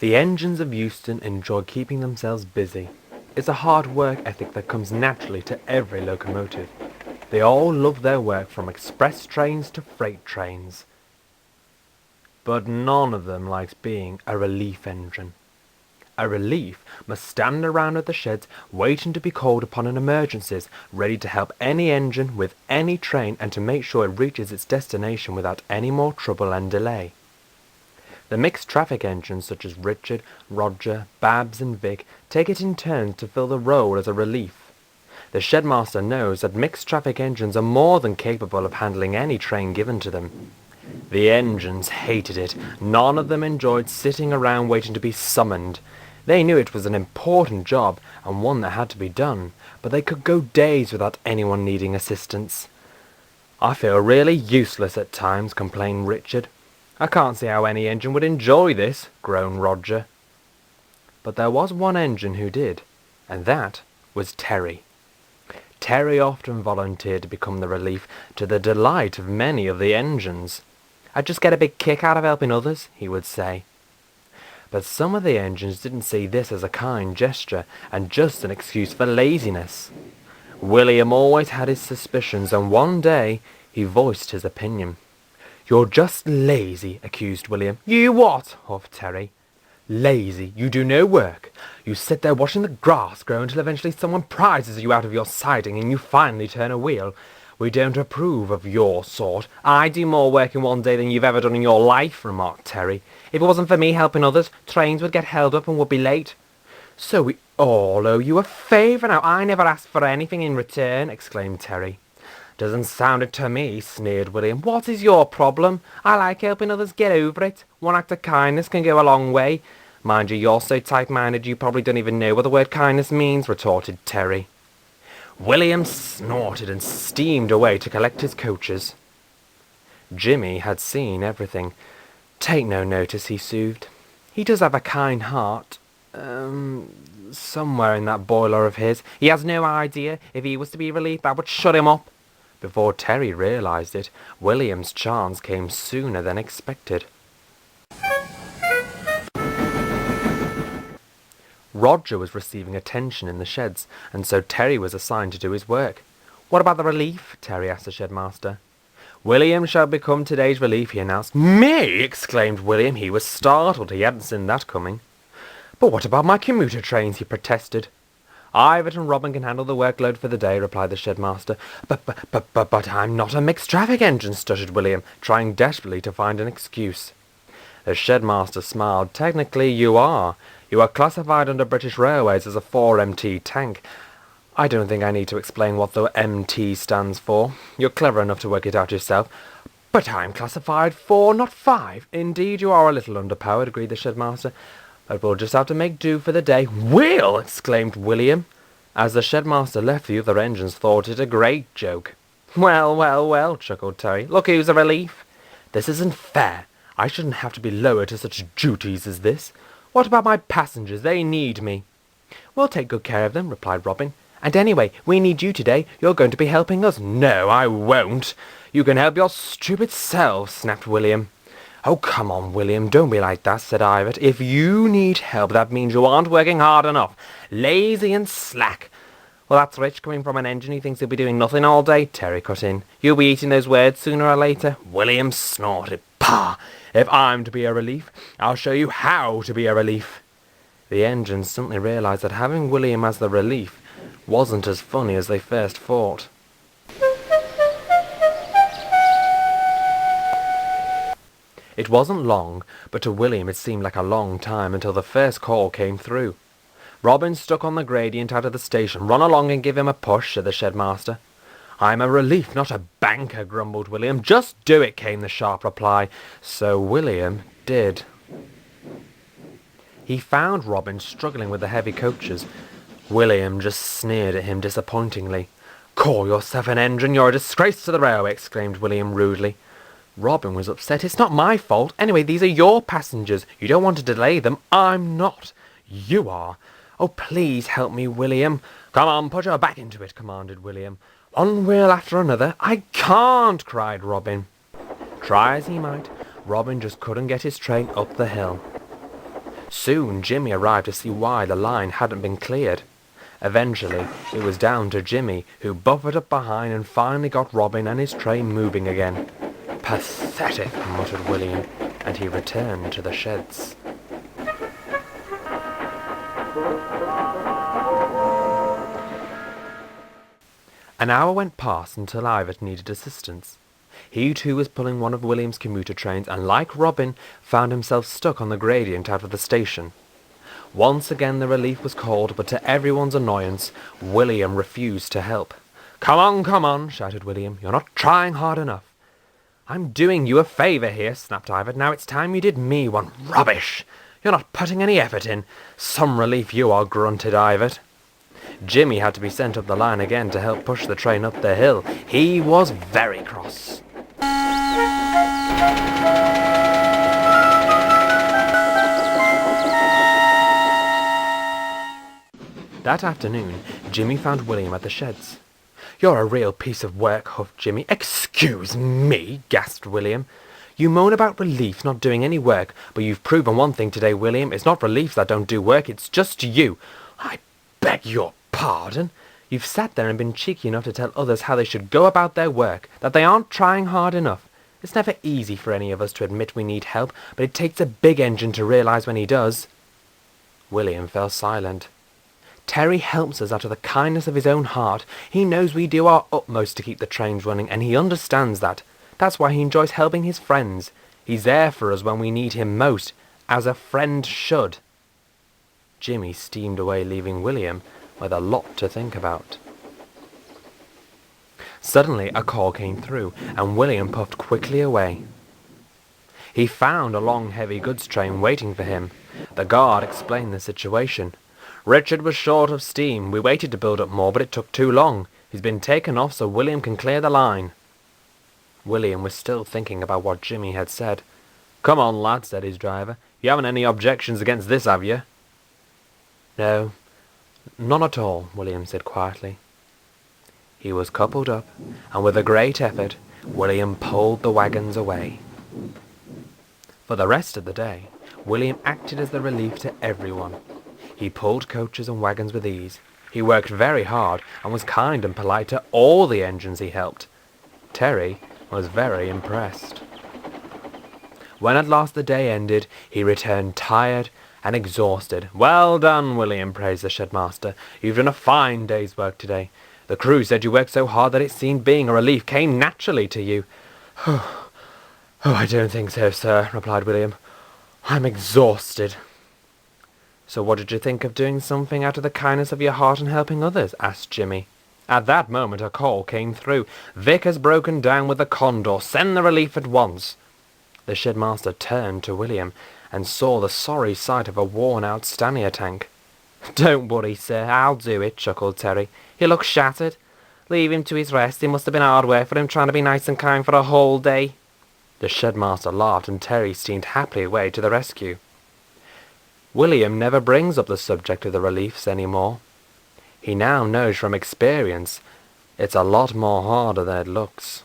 The engines of Euston enjoy keeping themselves busy. It's a hard work ethic that comes naturally to every locomotive. They all love their work, from express trains to freight trains. But none of them likes being a relief engine. A relief must stand around at the sheds waiting to be called upon in emergencies, ready to help any engine with any train and to make sure it reaches its destination without any more trouble and delay. The mixed traffic engines such as Richard, Roger, Babs and Vic take it in turns to fill the role as a relief. The shedmaster knows that mixed traffic engines are more than capable of handling any train given to them. The engines hated it. None of them enjoyed sitting around waiting to be summoned. They knew it was an important job and one that had to be done, but they could go days without anyone needing assistance. "I feel really useless at times," complained Richard. "I can't see how any engine would enjoy this," groaned Roger. But there was one engine who did, and that was Terry. Terry often volunteered to become the relief, to the delight of many of the engines. "I just get a big kick out of helping others," he would say. But some of the engines didn't see this as a kind gesture, and just an excuse for laziness. William always had his suspicions, and one day he voiced his opinion. "You're just lazy," accused William. "You what?" huffed Terry. "Lazy. You do no work. You sit there watching the grass grow until eventually someone prizes you out of your siding and you finally turn a wheel. We don't approve of your sort." "I do more work in one day than you've ever done in your life," remarked Terry. "If it wasn't for me helping others, trains would get held up and would be late." "So we all owe you a favour now. I never asked for anything in return," exclaimed Terry. "Doesn't sound it to me," sneered William. "What is your problem? I like helping others. Get over it. One act of kindness can go a long way." "Mind you, you're so tight-minded you probably don't even know what the word kindness means," retorted Terry. William snorted and steamed away to collect his coaches. Jimmy had seen everything. "Take no notice," he soothed. "He does have a kind heart. Somewhere in that boiler of his. He has no idea. If he was to be relieved, that would shut him up." Before Terry realized it, William's chance came sooner than expected. Roger was receiving attention in the sheds, and so Terry was assigned to do his work. "What about the relief?" Terry asked the shedmaster. "William shall become today's relief," he announced. "Me!" exclaimed William. He was startled. He hadn't seen that coming. "But what about my commuter trains?" he protested. "Ivett and Robin can handle the workload for the day," replied the shedmaster. But I'm not a mixed traffic engine," stuttered William, trying desperately to find an excuse. The shedmaster smiled. "Technically you are. You are classified under British Railways as a 4MT tank. I don't think I need to explain what the MT stands for. You're clever enough to work it out yourself." "But I'm classified 4, not 5. "Indeed you are a little underpowered," agreed the shedmaster. "But we'll just have to make do for the day." "Will!" exclaimed William. As the shedmaster left, the other engines thought it a great joke. Well, chuckled Terry. "Look who's a relief." "This isn't fair. I shouldn't have to be lowered to such duties as this. What about my passengers? They need me." "We'll take good care of them," replied Robin. "And anyway, we need you today. You're going to be helping us." "No, I won't. You can help your stupid selves," snapped William. "Oh, come on, William, don't be like that," said Ivett. "If you need help, that means you aren't working hard enough. Lazy and slack." "Well, that's rich coming from an engine who thinks he'll be doing nothing all day," Terry cut in. "You'll be eating those words sooner or later." William snorted. "Pah! If I'm to be a relief, I'll show you how to be a relief." The engines suddenly realised that having William as the relief wasn't as funny as they first thought. It wasn't long, but to William it seemed like a long time until the first call came through. "Robin stuck on the gradient out of the station. Run along and give him a push," said the shedmaster. "I'm a relief, not a banker," grumbled William. "Just do it," came the sharp reply. So William did. He found Robin struggling with the heavy coaches. William just sneered at him disappointingly. "Call yourself an engine? You're a disgrace to the railway," exclaimed William rudely. Robin was upset. "It's not my fault. Anyway, these are your passengers. You don't want to delay them. I'm not. You are. Oh, please help me, William." "Come on, put your back into it," commanded William. One wheel after another. "I can't," cried Robin. Try as he might, Robin just couldn't get his train up the hill. Soon Jimmy arrived to see why the line hadn't been cleared. Eventually, it was down to Jimmy, who buffered up behind and finally got Robin and his train moving again. "Pathetic," muttered William, and he returned to the sheds. An hour went past until Ivor needed assistance. He too was pulling one of William's commuter trains and, like Robin, found himself stuck on the gradient out of the station. Once again the relief was called, but to everyone's annoyance, William refused to help. Come on," shouted William. "You're not trying hard enough." "I'm doing you a favour here," snapped Ivor. "Now it's time you did me one." "Rubbish! You're not putting any effort in." "Some relief you are," grunted Ivor. Jimmy had to be sent up the line again to help push the train up the hill. He was very cross. That afternoon, Jimmy found William at the sheds. "You're a real piece of work," huffed Jimmy. "Excuse me," gasped William. "You moan about reliefs not doing any work, but you've proven one thing today, William. It's not reliefs that don't do work, it's just you." "I beg your pardon?" "You've sat there and been cheeky enough to tell others how they should go about their work, that they aren't trying hard enough. It's never easy for any of us to admit we need help, but it takes a big engine to realize when he does." William fell silent. "Terry helps us out of the kindness of his own heart. He knows we do our utmost to keep the trains running, and he understands that. That's why he enjoys helping his friends. He's there for us when we need him most, as a friend should." Jimmy steamed away, leaving William with a lot to think about. Suddenly a call came through, and William puffed quickly away. He found a long, heavy goods train waiting for him. The guard explained the situation. "Richard was short of steam. We waited to build up more, but it took too long. He's been taken off so William can clear the line." William was still thinking about what Jimmy had said. "Come on, lad," said his driver. "You haven't any objections against this, have you?" "No, none at all," William said quietly. He was coupled up, and with a great effort, William pulled the wagons away. For the rest of the day, William acted as the relief to everyone. He pulled coaches and wagons with ease. He worked very hard and was kind and polite to all the engines he helped. Terry was very impressed. When at last the day ended, he returned tired and exhausted. "Well done, William," praised the shedmaster. "You've done a fine day's work today. The crew said you worked so hard that it seemed being a relief came naturally to you." "Oh, I don't think so, sir," replied William. "I'm exhausted." "So what did you think of doing something out of the kindness of your heart and helping others?" asked Jimmy. At that moment a call came through. "Vic has broken down with the Condor. Send the relief at once." The shedmaster turned to William and saw the sorry sight of a worn-out Stanier tank. "Don't worry, sir, I'll do it," chuckled Terry. "He looks shattered. Leave him to his rest. It must have been hard work for him trying to be nice and kind for a whole day." The shedmaster laughed, and Terry steamed happily away to the rescue. William never brings up the subject of the reliefs any more. He now knows from experience it's a lot more harder than it looks.